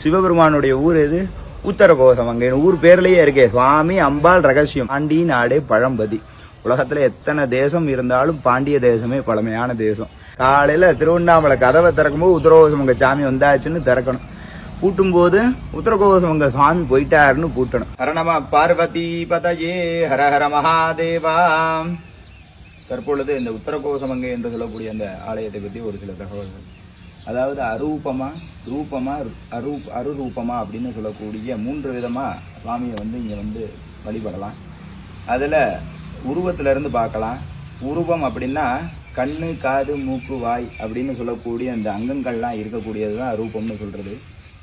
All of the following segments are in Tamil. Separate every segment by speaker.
Speaker 1: சிவபெருமானுடைய ஊர் எது? உத்தரகோசமங்கை. ஊர் பேர்லயே இருக்கே சுவாமி அம்பாள் ரகசியம். பாண்டி நாடே பழம்பதி. உலகத்துல எத்தனை தேசம் இருந்தாலும் பாண்டிய தேசமே பழமையான தேசம். காலையில திருவண்ணாமலை கதவை திறக்கும்போது உத்தரகோசமங்க சாமி வந்தாச்சுன்னு திறக்கணும். பூட்டும் போது உத்தரகோசமங்க சுவாமி போயிட்டாருன்னு பூட்டணும். ஹரணமா பார்வதி பதயே ஹர ஹர மகாதேவா. தற்பொழுது இந்த உத்தரகோசமங்கை என்று சொல்லக்கூடிய அந்த ஆலயத்தை பத்தி ஒரு சில தகவல்கள். அதாவது அரூபமா, ரூபமா, அருரூபமா அப்படின்னு சொல்லக்கூடிய 3 விதமா சுவாமியை இங்க வழிபடலாம். அதுல உருவத்துல இருந்து பார்க்கலாம். உருவம் அப்படின்னா கண்ணு, காது, மூக்கு, வாய் அப்படின்னு சொல்லக்கூடிய அந்த அங்கங்கள்லாம் இருக்கக்கூடியதுதான் ரூபம்னு சொல்றது.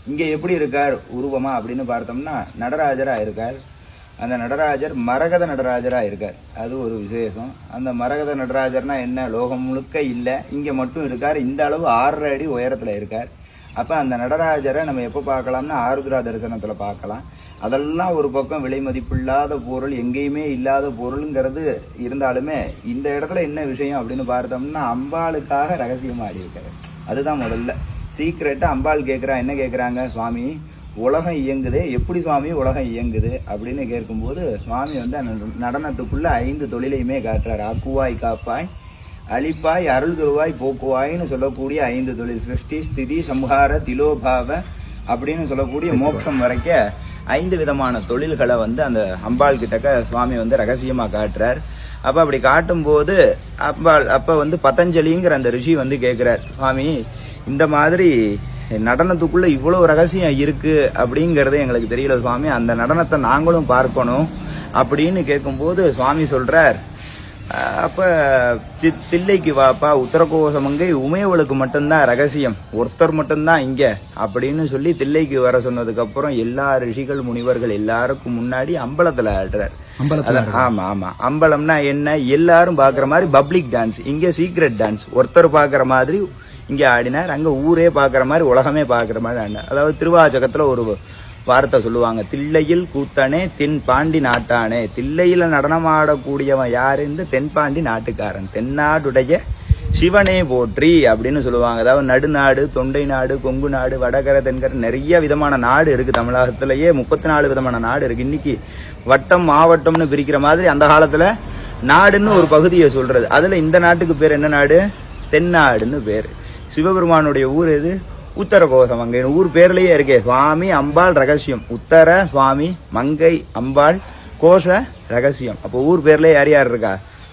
Speaker 1: இங்க எப்படி இருக்கார் உருவமா அப்படின்னு பார்த்தோம்னா நடராஜரா இருக்கார். அந்த நடராஜர் மரகத நடராஜரா இருக்கார். அது ஒரு விசேஷம். அந்த மரகத நடராஜர்னா என்ன? லோகம் முழுக்க இல்ல, இங்க மட்டும் இருக்கார். இந்த அளவு 6 அடி உயரத்துல இருக்கார். அப்ப அந்த நடராஜரை நம்ம எப்ப பார்க்கலாம்னா ஆருத்ரா தரிசனத்துல பார்க்கலாம். அதெல்லாம் ஒரு பக்கம் விலை மதிப்பில்லாத பொருள், எங்கேயுமே இல்லாத பொருளுங்கிறது இருந்தாலுமே இந்த இடத்துல என்ன விஷயம் அப்படின்னு பார்த்தோம்னா அம்பாளுக்காக ரகசியமா ஆடி இருக்காரு. அதுதான் முதல்ல சீக்கிரட்டா. அம்பாள் கேட்கிறா, என்ன கேட்கிறாங்க? சுவாமி உலகம் இயங்குது, எப்படி சுவாமி உலகம் இயங்குது அப்படின்னு கேட்கும்போது சுவாமி நடனத்துக்குள்ள 5 தொழிலையுமே காட்டுறாரு. ஆக்குவாய், காப்பாய், அழிப்பாய், அருள் தருவாய், போக்குவாய்னு சொல்லக்கூடிய 5 தொழில். சிருஷ்டி, ஸ்திதி, சம்ஹார, திலோபாவ அப்படின்னு சொல்லக்கூடிய மோட்சம் வரைக்க 5 விதமான தொழில்களை அந்த அம்பாள் கிட்டக்க சுவாமி ரகசியமா காட்டுறார். அப்ப அப்படி காட்டும் போது அம்பாள் அப்ப பதஞ்சலிங்கிற அந்த ரிஷி கேட்கிறார், சுவாமி இந்த மாதிரி நடனத்துக்குள்ள இவ்வளவு ரகசியம் இருக்கு அப்படிங்கறதே எங்களுக்கு தெரியல சுவாமி, அந்த நடனத்தை நாங்களும் பார்க்கணும் அப்படின்னு கேட்கும்போது சுவாமி சொல்றார், அப்ப தில்லைக்கு வாப்பா, உத்தரகோசமங்கை உமையவளுக்கு மட்டும்தான் ரகசியம், ஒருத்தர் மட்டும்தான் இங்க அப்படின்னு சொல்லி தில்லைக்கு வர சொன்னதுக்கு அப்புறம் எல்லா ரிஷிகள் முனிவர்கள் எல்லாருக்கும் முன்னாடி அம்பலத்துல ஆடுறார். ஆமா ஆமா, அம்பலம்னா என்ன? எல்லாரும் பாக்குற மாதிரி பப்ளிக் டான்ஸ். இங்க சீக்ரெட் டான்ஸ். ஒருத்தர் பாக்குற மாதிரி இங்க ஆடினார், அங்க ஊரே பாக்குற மாதிரி, உலகமே பாக்குற மாதிரி ஆடினார். அதாவது திருவாச்சகத்துல ஒரு வார்த்தை சொல்லுவாங்க, தில்லையில் கூத்தனே தென் பாண்டி நாட்டானே. தில்லையில நடனமாடக்கூடியவன் யாரு? இந்த தென்பாண்டி நாட்டுக்காரன், தென்னாடுடைய சிவனே போற்றி அப்படின்னு சொல்லுவாங்க. அதாவது நடுநாடு, தொண்டை நாடு, கொங்கு நாடு, வடகரை, தென்கரை, நிறைய விதமான நாடு இருக்கு. தமிழகத்திலேயே 34 விதமான நாடு இருக்கு. இன்னைக்கு வட்டம் மாவட்டம்னு பிரிக்கிற மாதிரி அந்த காலத்துல நாடுன்னு ஒரு பகுதியை சொல்றது. அதுல இந்த நாட்டுக்கு பேர் என்ன நாடு? தென்னாடுன்னு பேரு. சிவபெருமானுடைய ஊர் எது? உத்தரகோசமங்கை. ஊர் பேர்லயே இருக்கே சுவாமி அம்பாள் ரகசியம். உத்தர சுவாமி, மங்கை அம்பாள், கோஷ ரகசியம். அப்போ ஊர் பேர்லயே யார் யார் இருக்கா?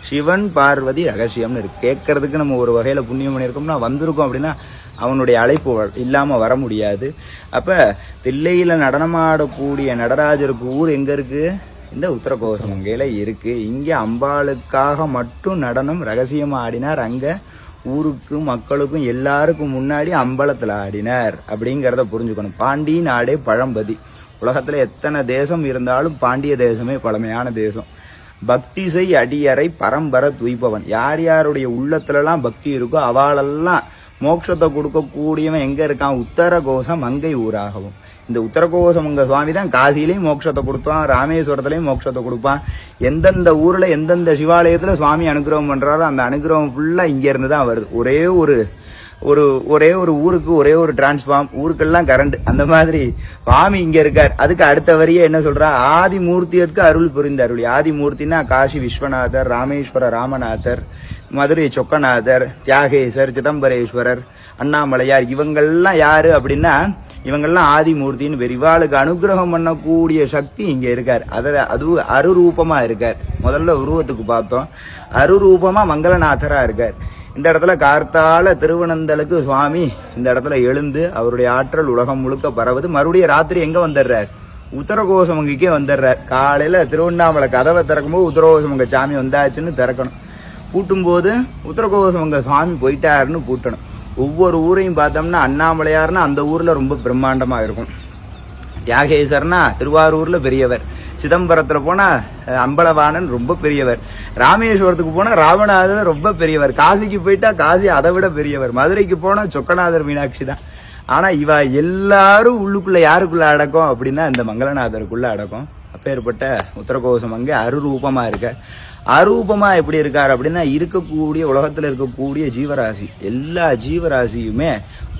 Speaker 1: சிவன் பார்வதி ரகசியம்னு இருக்கு. கேட்கறதுக்கு நம்ம ஒரு வகையில புண்ணியம் பண்ணியிருக்கோம்னா வந்திருக்கோம் அப்படின்னா அவனுடைய அழைப்பு இல்லாம வர முடியாது. அப்ப தில்லையில நடனமாடக்கூடிய நடராஜருக்கு ஊர் எங்க இருக்கு? இந்த உத்தரகோசமங்கையில இருக்கு. இங்க அம்பாளுக்காக மட்டும் நடனம் ரகசியமா ஆடினார். அங்க ஊருக்கும் மக்களுக்கும் எல்லாருக்கும் முன்னாடி அம்பலத்துல ஆடினார் அப்படிங்கறத புரிஞ்சுக்கணும். பாண்டி நாடே பழம்பதி. உலகத்துல எத்தனை தேசம் இருந்தாலும் பாண்டிய தேசமே பழமையான தேசம். பக்தி செய் அடியறை பரம்பர துய்பவன். யார் யாருடைய உள்ளத்துல எல்லாம் பக்தி இருக்கோ அவளெல்லாம் மோட்சத்தை கொடுக்கக்கூடியவன் எங்க இருக்கான்? உத்தரகோசம் மங்கை ஊராகவும். இந்த உத்தரகோசமங்க சுவாமி தான் காசிலையும் மோட்சத்தை கொடுப்பான், ராமேஸ்வரத்திலையும் மோட்சத்தை கொடுப்பான். எந்தெந்த ஊர்ல எந்தெந்த சிவாலயத்துல சுவாமி அனுகிரகம் பண்றாரோ அந்த அனுகிரகம் ஃபுல்லா இங்க இருந்து தான் வருது. ஒரே ஒரு ஊருக்கு ஒரே ஒரு டிரான்ஸ்பார்ம், ஊருக்கெல்லாம் கரண்ட். அந்த மாதிரி சுவாமி இங்க இருக்கார். அதுக்கு அடுத்த வரியே என்ன சொல்றா? ஆதிமூர்த்தியற்கு அருள் புரிந்த அருள். ஆதிமூர்த்தினா காசி விஸ்வநாதர், ராமேஸ்வர ராமநாதர், மதுரை சொக்கநாதர், தியாகேசர், சிதம்பரேஸ்வரர், அண்ணாமலையார், இவங்கெல்லாம் யாரு அப்படின்னா இவங்கெல்லாம் ஆதிமூர்த்தின்னு பேர். இவாளுக்கு அனுகிரகம் பண்ணக்கூடிய சக்தி இங்க இருக்கார். அது அருரூபமா இருக்கார். முதல்ல உருவத்துக்கு பார்த்தோம், அருரூபமா மங்களநாதரா இருக்கார். இந்த இடத்துல கார்த்தால திருவனந்தலுக்கு சுவாமி இந்த இடத்துல எழுந்து அவருடைய ஆற்றல் உலகம் முழுக்க பரவுது. மறுபடியும் ராத்திரி எங்க வந்துடுறார்? உத்தரகோசமங்கைக்கே வந்துடுறார். காலையில திருவண்ணாமலை கதவை திறக்கும்போது உத்தரகோசமங்க சாமி வந்தாச்சுன்னு திறக்கணும். பூட்டும் போது உத்தரகோசமங்க சுவாமி போயிட்டாருன்னு பூட்டணும். ஒவ்வொரு ஊரையும் பார்த்தோம்னா அண்ணாமலையார்னா அந்த ஊர்ல ரொம்ப பிரம்மாண்டமா இருக்கும். தியாகேசர்னா திருவாரூர்ல பெரியவர். சிதம்பரத்துல போனா அம்பலவாணன் ரொம்ப பெரியவர். ராமேஸ்வரத்துக்கு போனா ராமநாதர் ரொம்ப பெரியவர். காசிக்கு போயிட்டா காசி அதை விட பெரியவர். மதுரைக்கு போனா சொக்கநாதர் மீனாட்சி தான். ஆனா இவ எல்லாரும் உள்ளுக்குள்ள யாருக்குள்ள அடக்கம் அப்படின்னா இந்த மங்களநாதருக்குள்ள அடக்கம். அப்பேற்பட்ட உத்தரகோசமங்கை அருரூபமா இருக்க. அரூபமா எப்படி இருக்காரு அப்படின்னா, இருக்கக்கூடிய உலகத்துல இருக்கக்கூடிய ஜீவராசி எல்லா ஜீவராசியுமே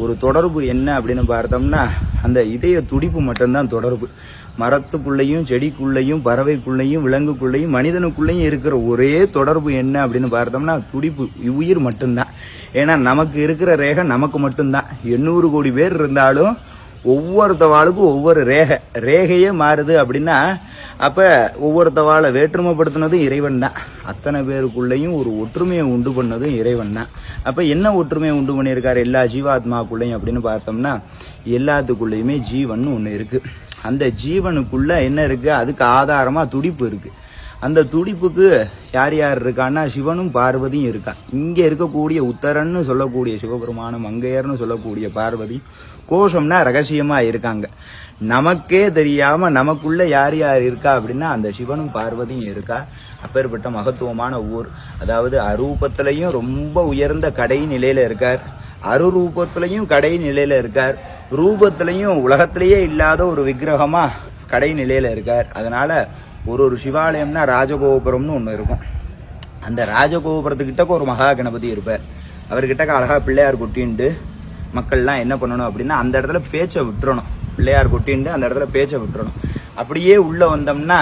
Speaker 1: ஒரு தொடர்பு என்ன அப்படின்னு பார்த்தோம்னா, அந்த இதய துடிப்பு மட்டும்தான் தொடர்பு. மரத்துக்குள்ளேயும் செடிக்குள்ளேயும் பறவைக்குள்ளேயும் விலங்குக்குள்ளேயும் மனிதனுக்குள்ளேயும் இருக்கிற ஒரே தொடர்பு என்ன அப்படின்னு பார்த்தோம்னா துடிப்பு, உயிர் மட்டும்தான். ஏன்னா நமக்கு இருக்கிற ரேகை நமக்கு மட்டும்தான். 800 கோடி பேர் இருந்தாலும் ஒவ்வொருத்தவாளுக்கும் ஒவ்வொரு ரேகையே மாறுது அப்படின்னா, அப்ப ஒவ்வொருத்தவாளை வேற்றுமைப்படுத்தினதும் இறைவன் தான். அத்தனை பேருக்குள்ளேயும் ஒரு ஒற்றுமையை உண்டு பண்ணதும் இறைவன் தான். அப்ப என்ன ஒற்றுமையை உண்டு பண்ணியிருக்காரு எல்லா ஜீவாத்மாக்குள்ளேயும் அப்படின்னு பார்த்தோம்னா, எல்லாத்துக்குள்ளேயுமே ஜீவன் ஒன்று இருக்கு. அந்த ஜீவனுக்குள்ள என்ன இருக்கு, அதுக்கு ஆதாரமா துடிப்பு இருக்கு. அந்த துடிப்புக்கு யார் யார் இருக்கான்னா, சிவனும் பார்வதியும் இருக்கா. இங்க இருக்கக்கூடிய உத்தரன்னு சொல்லக்கூடிய சிவபெருமானும் மங்கையர்னு சொல்லக்கூடிய பார்வதி கோஷம்னா ரகசியமா இருக்காங்க. நமக்கே தெரியாம நமக்குள்ள யார் யார் இருக்கா அப்படின்னா அந்த சிவனும் பார்வதியும் இருக்கா. அப்பேற்பட்ட மகத்துவமான ஊர். அதாவது அரூபத்திலையும் ரொம்ப உயர்ந்த கடை நிலையில இருக்கார், அருரூபத்திலையும் கடை நிலையில இருக்கார், ரூபத்திலையும் உலகத்திலேயே இல்லாத ஒரு விக்கிரகமா கடை நிலையில இருக்கார். அதனால ஒரு சிவாலயம்னா ராஜகோபுரம்னு ஒன்று இருக்கும். அந்த ராஜகோபுரத்துக்கிட்ட ஒரு மகா கணபதி இருப்பார். அவர்கிட்ட அழகா பிள்ளையார் கொட்டின்ட்டு மக்கள்லாம் என்ன பண்ணணும் அப்படின்னா, அந்த இடத்துல பேச்சை விட்டுறணும். பிள்ளையார் கொட்டின்ட்டு அந்த இடத்துல பேச்சை விட்டுறணும். அப்படியே உள்ள வந்தோம்னா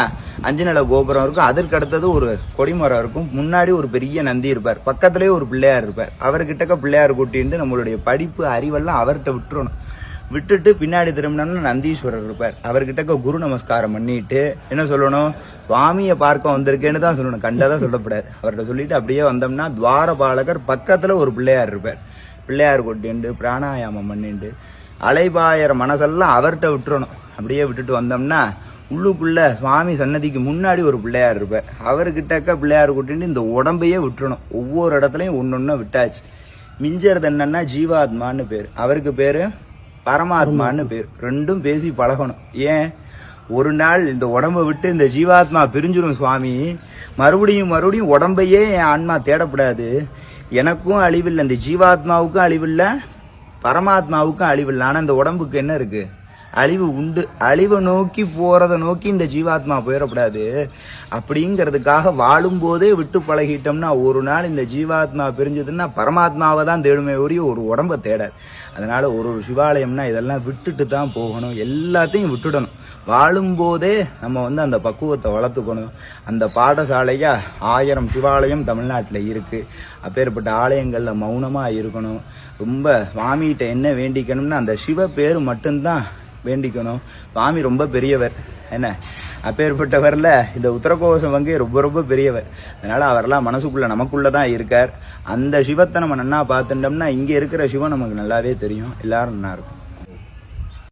Speaker 1: 5 நில கோபுரம் இருக்கும். அதற்கு அடுத்தது ஒரு கொடிமரம் இருக்கும். முன்னாடி ஒரு பெரிய நந்தி இருப்பார். பக்கத்திலேயே ஒரு பிள்ளையார் இருப்பார். அவர்கிட்ட பிள்ளையார் கொட்டின்ட்டு நம்மளுடைய படிப்பு அறிவெல்லாம் அவர்கிட்ட விட்டுறணும். விட்டுட்டு பின்னாடி திரும்பினோம்னா நந்தீஸ்வரர் இருப்பார். அவர்கிட்ட குரு நமஸ்காரம் பண்ணிட்டு என்ன சொல்லணும், சுவாமியை பார்க்க வந்திருக்கேன்னு தான் சொல்லணும், கண்டதான் சொல்லப்படாது. அவர்கிட்ட சொல்லிட்டு அப்படியே வந்தோம்னா துவாரபாலகர் பக்கத்துல ஒரு பிள்ளையார் இருப்பார். பிள்ளையார் கொட்டிண்டு பிராணாயாமம் பண்ணிட்டு அலைபாயற மனசெல்லாம் அவர்கிட்ட விட்டுறணும். அப்படியே விட்டுட்டு வந்தோம்னா உள்ளுக்குள்ள சுவாமி சன்னதிக்கு முன்னாடி ஒரு பிள்ளையார் இருப்பார். அவர்கிட்ட பிள்ளையார் கொட்டிட்டு இந்த உடம்பையே விட்டுறணும். ஒவ்வொரு இடத்துலயும் ஒன்னொன்னு விட்டாச்சு. மிஞ்சறது என்னன்னா ஜீவாத்மான்னு பேரு, அவருக்கு பேரு பரமாத்மான்னு பேர். ரெண்டும் பேசி பழகணும். ஏன், ஒரு நாள் இந்த உடம்பை விட்டு இந்த ஜீவாத்மா பிரிஞ்சிடும் சுவாமி, மறுபடியும் உடம்பையே என் ஆன்மா தேடப்படாது. எனக்கும் அழிவில்லை, இந்த ஜீவாத்மாவுக்கும் அழிவில்லை, பரமாத்மாவுக்கும் அழிவில்லை. ஆனா இந்த உடம்புக்கு என்ன இருக்கு, அழிவு உண்டு. அழிவை நோக்கி போறதை நோக்கி இந்த ஜீவாத்மா போயிடக்கூடாது. அப்படிங்கிறதுக்காக வாழும் போதே விட்டு பழகிட்டோம்னா ஒரு நாள் இந்த ஜீவாத்மா பிரிஞ்சதுன்னா பரமாத்மாவை தான் தேடுமே ஒழிய ஒரு உடம்பை தேடாது. அதனால ஒரு சிவாலயம்னா இதெல்லாம் விட்டுட்டு தான் போகணும். எல்லாத்தையும் விட்டுடணும். வாழும் போதே நம்ம அந்த பக்குவத்தை வளர்த்துக்கணும். அந்த பாடசாலையா 1000 சிவாலயம் தமிழ்நாட்டில் இருக்கு. அப்பேற்பட்ட ஆலயங்கள்ல மௌனமா இருக்கணும். ரொம்ப சுவாமிகிட்ட என்ன வேண்டிக்கணும்னா அந்த சிவ பேரு மட்டும்தான் வேண்டிக்கணும். சுவாமி ரொம்ப பெரியவர், என்ன அப்பேற்பட்டவர்ல இந்த உத்தரகோசம் ரொம்ப ரொம்ப பெரியவர். அதனால அவரெல்லாம் மனசுக்குள்ள நமக்குள்ளதான் இருக்கார். அந்த சிவத்தை நம்ம நன்னா பார்த்துட்டோம்னா இங்க இருக்கிற சிவன் நமக்கு நல்லாவே தெரியும். எல்லாரும் நல்லா இருக்கும்.